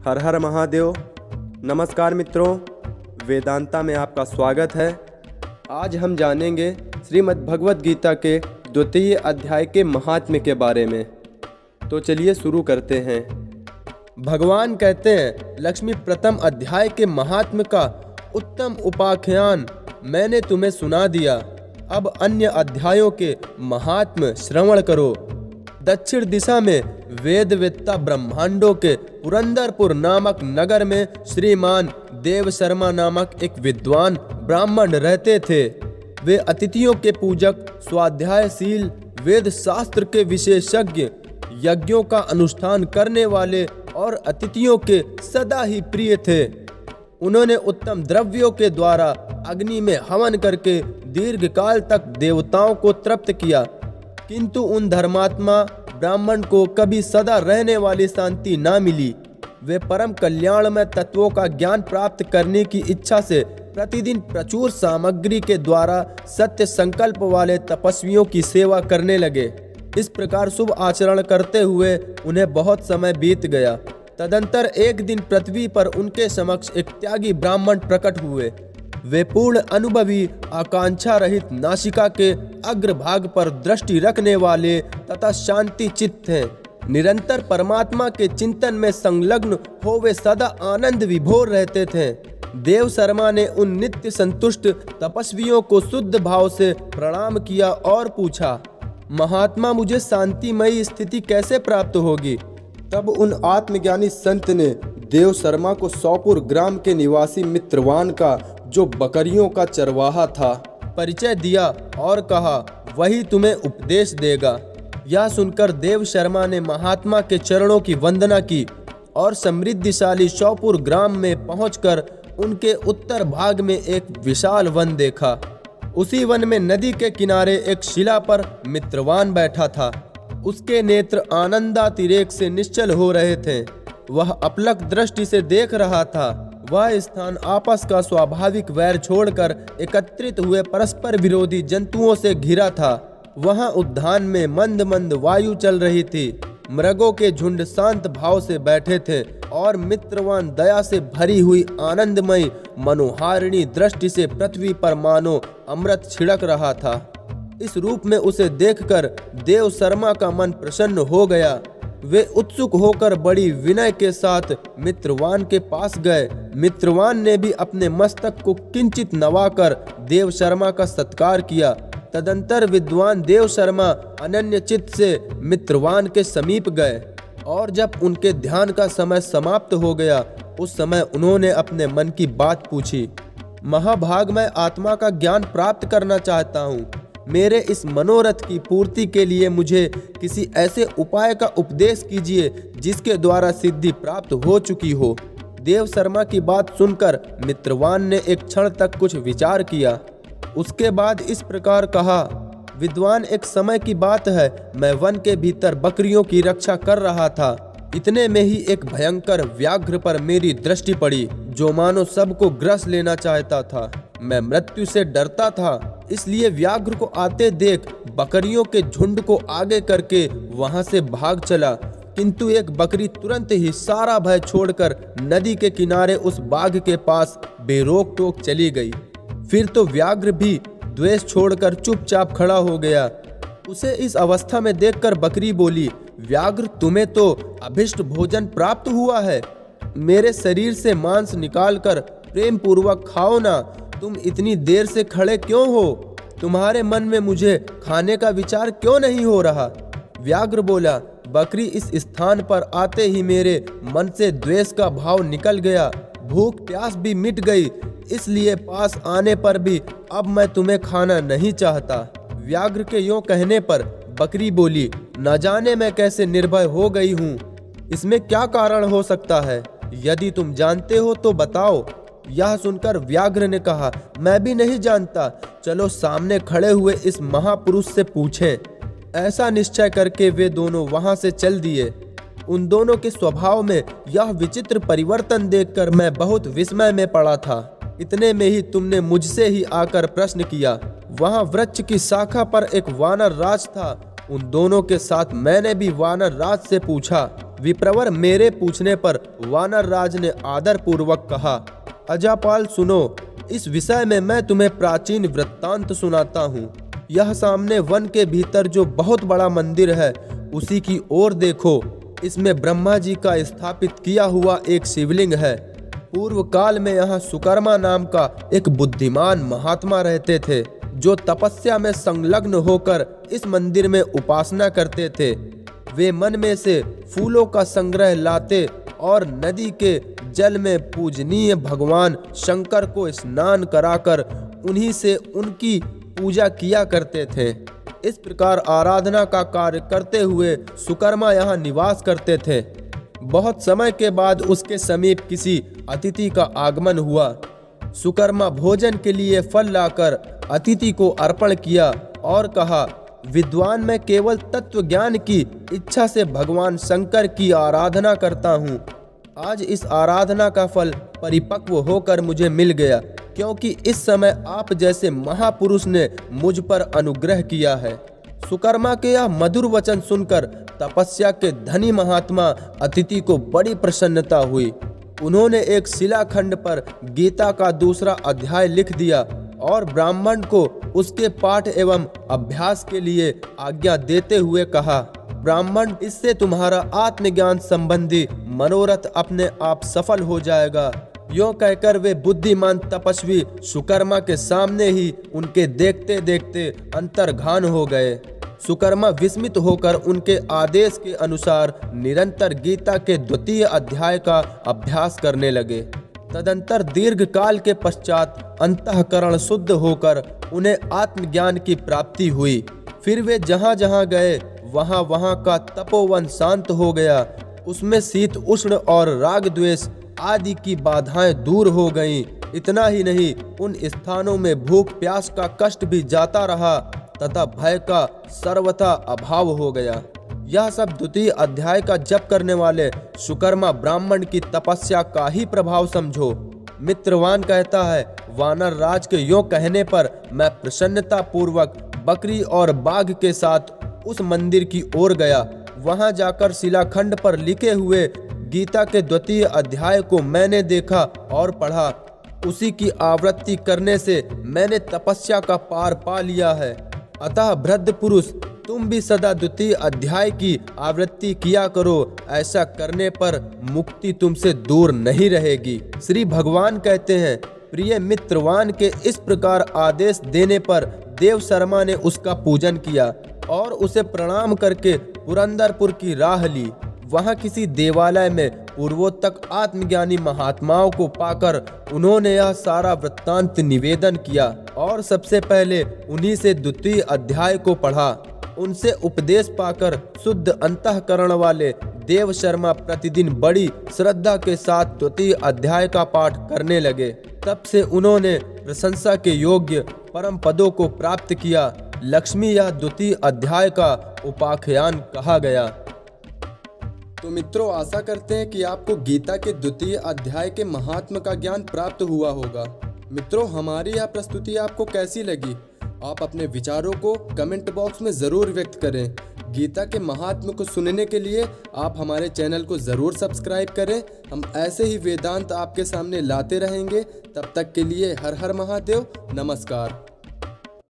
हर हर महादेव। नमस्कार मित्रों, वेदांता में आपका स्वागत है। आज हम जानेंगे श्रीमद् भगवत गीता के 2वें अध्याय के महात्म्य के बारे में। तो चलिए शुरू करते हैं। भगवान कहते हैं, लक्ष्मी प्रथम अध्याय के महात्म्य का उत्तम उपाख्यान मैंने तुम्हें सुना दिया। अब अन्य अध्यायों के महात्म्य श्रवण करो। दक्षिण दिशा में वेदवेत्ता ब्रह्मांडों के पुरंदरपुर नामक नगर में श्रीमान देव शर्मा नामक एक विद्वान ब्राह्मण रहते थे। वे अतिथियों के पूजक, स्वाध्यायशील, वेद शास्त्र के विशेषज्ञ, यज्ञों का अनुष्ठान करने वाले और अतिथियों के सदा ही प्रिय थे। उन्होंने उत्तम द्रव्यों के द्वारा अग्नि में हवन करके दीर्घकाल तक देवताओं को तृप्त किया, किंतु उन धर्मात्मा ब्राह्मण को कभी सदा रहने वाली शांति ना मिली। वे परम कल्याणमय तत्वों का ज्ञान प्राप्त करने की इच्छा से प्रतिदिन प्रचुर सामग्री के द्वारा सत्य संकल्प वाले तपस्वियों की सेवा करने लगे। इस प्रकार शुभ आचरण करते हुए उन्हें बहुत समय बीत गया। तदंतर एक दिन पृथ्वी पर उनके समक्ष एक त्यागी ब्राह्मण प्रकट हुए। वे पूर्ण अनुभवी, आकांक्षा रहित, नासिका के अग्रभाग पर दृष्टि रखने वाले तथा शांति चित्त हैं। निरंतर परमात्मा के चिंतन में संलग्न हो वे सदा आनंद विभोर रहते थे। देव शर्मा ने उन नित्य संतुष्ट तपस्वियों को शुद्ध भाव से प्रणाम किया और पूछा, महात्मा, मुझे शांतिमयी स्थिति कैसे प्राप्त होगी? तब उन आत्मज्ञानी संत ने देव शर्मा को सौपुर ग्राम के निवासी मित्रवान का, जो बकरियों का चरवाहा था, परिचय दिया और कहा, वही तुम्हें उपदेश देगा। यह सुनकर देव शर्मा ने महात्मा के चरणों की वंदना की और समृद्धिशाली सौपुर ग्राम में पहुंचकर उनके उत्तर भाग में एक विशाल वन देखा। उसी वन में नदी के किनारे एक शिला पर मित्रवान बैठा था। उसके नेत्र आनंदातिरेक से निश्चल हो रहे थे। वह अपलक दृष्टि से देख रहा था। वह स्थान आपस का स्वाभाविक वैर छोड़कर एकत्रित हुए परस्पर विरोधी जंतुओं से घिरा था। वहां उद्यान में मंद मंद वायु चल रही थी। मृगों के झुंड शांत भाव से बैठे थे और मित्रवान दया से भरी हुई आनंदमयी मनोहारिणी दृष्टि से पृथ्वी पर मानो अमृत छिड़क रहा था। इस रूप में उसे देखकर देव शर्मा का मन प्रसन्न हो गया। वे उत्सुक होकर बड़ी विनय के साथ मित्रवान के पास गए। मित्रवान ने भी अपने मस्तक को किंचित नवाकर देव शर्मा का सत्कार किया। तदंतर विद्वान देव शर्मा अनन्य चित्त से मित्रवान के समीप गए और जब उनके ध्यान का समय समाप्त हो गया, उस समय उन्होंने अपने मन की बात पूछी। महाभाग, मैं आत्मा का ज्ञान प्राप्त करना चाहता हूँ। मेरे इस मनोरथ की पूर्ति के लिए मुझे किसी ऐसे उपाय का उपदेश कीजिए जिसके द्वारा सिद्धि प्राप्त हो चुकी हो। देव शर्मा की बात सुनकर मित्रवान ने एक क्षण तक कुछ विचार किया। उसके बाद इस प्रकार कहा, विद्वान, एक समय की बात है, मैं वन के भीतर बकरियों की रक्षा कर रहा था। इतने में ही एक भयंकर व्याघ्र पर मेरी दृष्टि पड़ी, जो मानो सबको ग्रस लेना चाहता था। मैं मृत्यु से डरता था, इसलिए व्याघ्र को आते देख बकरियों के झुंड को आगे करके वहां से भाग चला। किंतु एक बकरी तुरंत ही सारा भय छोड़कर नदी के किनारे उस बाघ के पास बेरोक टोक चली गई। फिर तो व्याघ्र भी द्वेष छोड़कर चुपचाप खड़ा हो गया। उसे इस अवस्था में देखकर बकरी बोली, व्याघ्र, तुम्हें तो अभिष्ट भोजन प्राप्त हुआ है। मेरे शरीर से मांस निकालकर प्रेम पूर्वक खाओ ना। तुम इतनी देर से खड़े क्यों हो? तुम्हारे मन में मुझे खाने का विचार क्यों नहीं हो रहा? व्याघ्र बोला, बकरी, इस स्थान पर आते ही मेरे मन से द्वेष का भाव निकल गया। भूख प्यास भी मिट गई, इसलिए पास आने पर भी अब मैं तुम्हें खाना नहीं चाहता। व्याघ्र के यूं कहने पर बकरी बोली, न जाने मैं कैसे निर्भय हो गई हूँ। इसमें क्या कारण हो सकता है? यदि तुम जानते हो तो बताओ। यह सुनकर व्याघ्र ने कहा, मैं भी नहीं जानता। चलो सामने खड़े हुए इस महापुरुष से पूछें। ऐसा निश्चय करके वे दोनों वहां से चल दिए। उन दोनों के स्वभाव में यह विचित्र परिवर्तन देखकर मैं बहुत विस्मय में पड़ा था। इतने में ही तुमने मुझसे ही आकर प्रश्न किया। वहां वृक्ष की शाखा पर एक वानर राज था। उन दोनों के साथ मैंने भी वानर राज से पूछा। विप्रवर मेरे पूछने पर वानर राज ने आदर पूर्वक कहा, अजापाल सुनो, इस विषय में मैं तुम्हें प्राचीन वृत्तांत सुनाता हूँ। यह सामने वन के भीतर जो बहुत बड़ा मंदिर है उसी की ओर देखो। इसमें ब्रह्मा जी का स्थापित किया हुआ एक शिवलिंग है। पूर्व काल में यहाँ सुकर्मा नाम का एक बुद्धिमान महात्मा रहते थे जो तपस्या में संलग्न होकर इस मंदिर में उपासना करते थे। वे मन में से फूलों का संग्रह लाते और नदी के जल में पूजनीय भगवान शंकर को स्नान कराकर उन्हीं से उनकी पूजा किया करते थे। इस प्रकार आराधना का कार्य करते हुए सुकर्मा यहाँ निवास करते थे। बहुत समय के बाद उसके समीप किसी अतिथि का आगमन हुआ। सुकर्मा भोजन के लिए फल लाकर अतिथि को अर्पण किया और कहा, विद्वान मैं केवल तत्व ज्ञान की इच्छा से भगवान शंकर की आराधना करता हूँ। आज इस आराधना का फल परिपक्व होकर मुझे मिल गया, क्योंकि इस समय आप जैसे महापुरुष ने मुझ पर अनुग्रह किया है। सुकर्मा के यह मधुर वचन सुनकर तपस्या के धनी महात्मा अतिथि को बड़ी प्रसन्नता हुई। उन्होंने एक शिलाखंड पर गीता का दूसरा अध्याय लिख दिया और ब्राह्मण को उसके पाठ एवं अभ्यास के लिए आज्ञा देते हुए कहा, ब्राह्मण, इससे तुम्हारा आत्मज्ञान संबंधी मनोरथ अपने आप सफल हो जाएगा। यों कहकर वे बुद्धिमान तपस्वी सुकर्मा के सामने ही उनके देखते देखते अंतर्धान हो गए। सुकर्मा विस्मित होकर उनके आदेश के अनुसार निरंतर गीता के द्वितीय अध्याय का अभ्यास करने लगे। तदंतर दीर्घ काल के पश्चात अंतःकरण शुद्ध होकर उन्हें आत्मज्ञान की प्राप्ति हुई। फिर वे जहाँ जहाँ गए वहाँ वहाँ का तपोवन शांत हो गया। उसमें शीत उष्ण और राग द्वेष आदि की बाधाएं दूर हो गईं। इतना ही नहीं, उन स्थानों में भूख प्यास का कष्ट भी जाता रहा तथा भय का सर्वथा अभाव हो गया। यह सब द्वितीय अध्याय का जप करने वाले सुकर्मा ब्राह्मण की तपस्या का ही प्रभाव समझो। मित्रवान कहता है, वानर राज के यों कहने पर मैं प्रसन्नता पूर्वक बकरी और बाघ के साथ उस मंदिर की ओर गया। वहां जाकर शिलाखंड पर लिखे हुए गीता के द्वितीय अध्याय को मैंने देखा और पढ़ा। उसी की आवृत्ति करने से मैंने तपस्या का पार पा लिया है। अतः वृद्ध पुरुष, तुम भी सदा द्वितीय अध्याय की आवृत्ति किया करो। ऐसा करने पर मुक्ति तुमसे दूर नहीं रहेगी। श्री भगवान कहते हैं, प्रिय मित्रवान के इस प्रकार आदेश देने पर देव शर्मा ने उसका पूजन किया और उसे प्रणाम करके पुरंदरपुर की राह ली। वहां किसी देवालय में पूर्वोत्तक आत्मज्ञानी महात्माओं को पाकर उन्होंने यह सारा वृत्तांत निवेदन किया और सबसे पहले उन्हीं से द्वितीय अध्याय को पढ़ा। उनसे उपदेश पाकर शुद्ध अंतःकरण वाले देव शर्मा प्रतिदिन बड़ी श्रद्धा के साथ द्वितीय अध्याय का पाठ करने लगे। तब से उन्होंने प्रशंसा के योग्य परम पदों को प्राप्त किया। लक्ष्मी यह द्वितीय अध्याय का उपाख्यान कहा गया। तो मित्रों, आशा करते हैं कि आपको गीता के द्वितीय अध्याय के महात्म का ज्ञान प्राप्त हुआ होगा। मित्रों, हमारी यह प्रस्तुति आपको कैसी लगी? आप अपने विचारों को कमेंट बॉक्स में ज़रूर व्यक्त करें। गीता के महात्म को सुनने के लिए आप हमारे चैनल को ज़रूर सब्सक्राइब करें। हम ऐसे ही वेदांत आपके सामने लाते रहेंगे। तब तक के लिए हर हर महादेव, नमस्कार।